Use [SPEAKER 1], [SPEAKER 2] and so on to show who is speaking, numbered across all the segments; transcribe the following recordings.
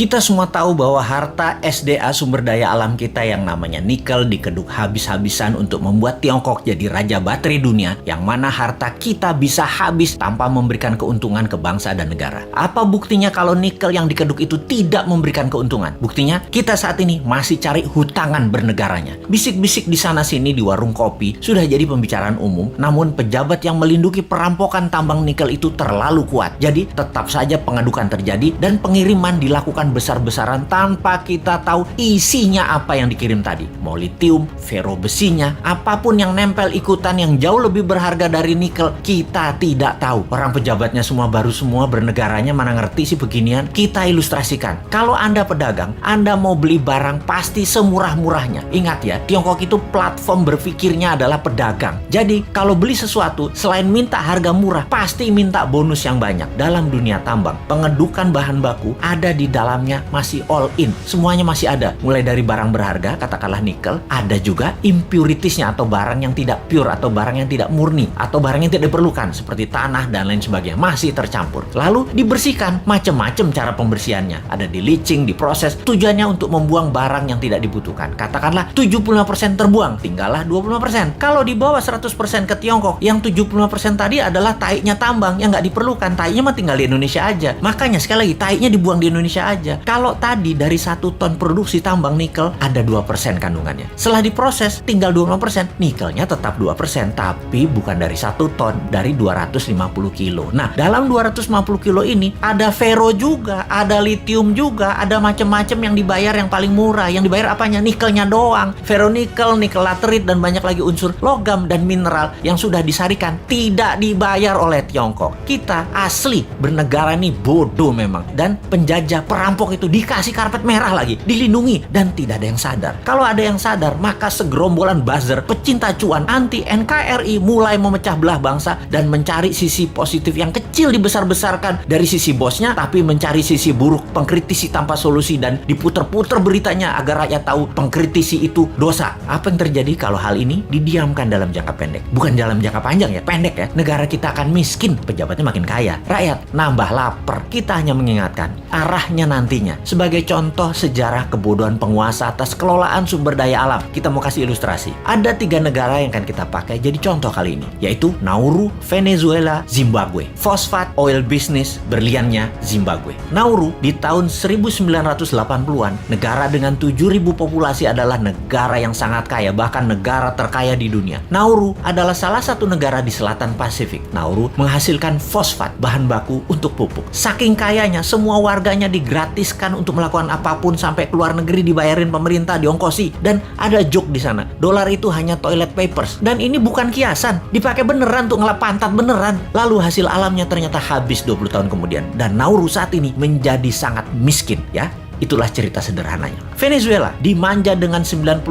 [SPEAKER 1] Kita semua tahu bahwa harta SDA sumber daya alam kita yang namanya nikel dikeduk habis-habisan untuk membuat Tiongkok jadi raja baterai dunia, yang mana harta kita bisa habis tanpa memberikan keuntungan ke bangsa dan negara. Apa buktinya kalau nikel yang dikeduk itu tidak memberikan keuntungan? Buktinya kita saat ini masih cari hutangan bernegaranya. Bisik-bisik di sana-sini di warung kopi sudah jadi pembicaraan umum, namun pejabat yang melindungi perampokan tambang nikel itu terlalu kuat. Jadi tetap saja pengadukan terjadi dan pengiriman dilakukan besar-besaran tanpa kita tahu isinya apa yang dikirim tadi. Mau litium, fero besinya, apapun yang nempel ikutan yang jauh lebih berharga dari nikel, kita tidak tahu. Orang pejabatnya semua baru semua, bernegaranya mana ngerti sih beginian. Kita ilustrasikan. Kalau Anda pedagang, Anda mau beli barang pasti semurah-murahnya. Ingat ya, Tiongkok itu platform berpikirnya adalah pedagang. Jadi kalau beli sesuatu, selain minta harga murah, pasti minta bonus yang banyak. Dalam dunia tambang, pengedukan bahan baku ada di dalamnya masih all in. Semuanya masih ada. Mulai dari barang berharga, katakanlah nikel, ada juga impuritiesnya atau barang yang tidak pure atau barang yang tidak murni atau barang yang tidak diperlukan seperti tanah dan lain sebagainya masih tercampur. Lalu dibersihkan, macam-macam cara pembersihannya. Ada di leaching, diproses, tujuannya untuk membuang barang yang tidak dibutuhkan. Katakanlah 75% terbuang, tinggallah 25%. Kalau dibawa 100% ke Tiongkok, yang 75% tadi adalah taiknya tambang yang nggak diperlukan. Taiknya mah tinggal di Indonesia aja. Makanya sekali lagi, taiknya dibuang di Indonesia aja. Kalau tadi dari 1 ton produksi tambang nikel ada 2% kandungannya. Setelah diproses tinggal 25%, nikelnya tetap 2%, tapi bukan dari 1 ton, dari 250 kilo. Nah, dalam 250 kilo ini ada fero juga, ada litium juga, ada macam-macam yang dibayar yang paling murah. Yang dibayar apanya? Nikelnya doang. Feronikel, nikel laterit, dan banyak lagi unsur logam dan mineral yang sudah disarikan tidak dibayar oleh Tiongkok. Kita asli bernegara nih bodoh memang. Dan penjajah perampok itu dikasih karpet merah lagi, dilindungi, dan tidak ada yang sadar. Kalau ada yang sadar, maka segerombolan buzzer pecinta cuan anti NKRI mulai memecah belah bangsa dan mencari sisi positif yang kecil dibesar-besarkan dari sisi bosnya, tapi mencari sisi buruk, pengkritisi tanpa solusi, dan diputer-puter beritanya agar rakyat tahu pengkritisi itu dosa. Apa yang terjadi kalau hal ini didiamkan dalam jangka pendek? Bukan dalam jangka panjang ya, pendek ya. Negara kita akan miskin, pejabatnya makin kaya, rakyat nambah lapar. Kita hanya mengingatkan arahnya nantinya. Sebagai contoh sejarah kebodohan penguasa atas kelolaan sumber daya alam, kita mau kasih ilustrasi. Ada 3 negara yang akan kita pakai jadi contoh kali ini, yaitu Nauru, Venezuela, Zimbabwe. Fosfat, oil business, berliannya Zimbabwe. Nauru di tahun 1980-an, negara dengan 7.000 populasi adalah negara yang sangat kaya, bahkan negara terkaya di dunia. Nauru adalah salah satu negara di selatan Pasifik. Nauru menghasilkan fosfat, bahan baku untuk pupuk. Saking kayanya, semua warganya digratiskan untuk melakukan apapun, sampai keluar negeri dibayarin pemerintah, diongkosi. Dan ada joke di sana, dolar itu hanya toilet papers. Dan ini bukan kiasan, dipakai beneran untuk ngelap pantat beneran. Lalu hasil alamnya ternyata habis 20 tahun kemudian. Dan Nauru saat ini menjadi sangat miskin ya. Itulah cerita sederhananya. Venezuela dimanja dengan 95%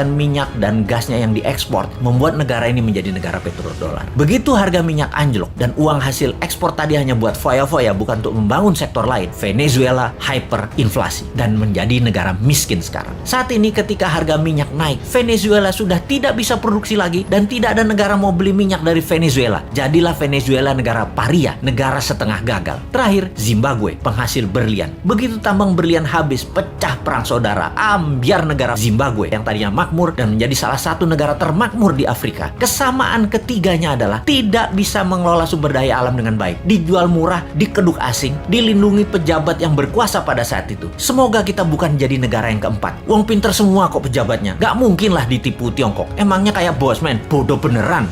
[SPEAKER 1] minyak dan gasnya yang diekspor, membuat negara ini menjadi negara petrodolar. Begitu harga minyak anjlok dan uang hasil ekspor tadi hanya buat foya-foya, bukan untuk membangun sektor lain, Venezuela hyperinflasi dan menjadi negara miskin sekarang. Saat ini ketika harga minyak naik, Venezuela sudah tidak bisa produksi lagi dan tidak ada negara mau beli minyak dari Venezuela. Jadilah Venezuela negara paria, negara setengah gagal. Terakhir, Zimbabwe, penghasil berlian. Begitu tambang berlian habis, pecah perang saudara, ambyar negara Zimbabwe yang tadinya makmur dan menjadi salah satu negara termakmur di Afrika. Kesamaan ketiganya adalah tidak bisa mengelola sumber daya alam dengan baik, dijual murah, dikeduk asing, dilindungi pejabat yang berkuasa pada saat itu. Semoga kita bukan jadi negara yang keempat. Uang pinter semua kok pejabatnya, gak mungkin lah ditipu Tiongkok. Emangnya kayak bos men, bodoh beneran.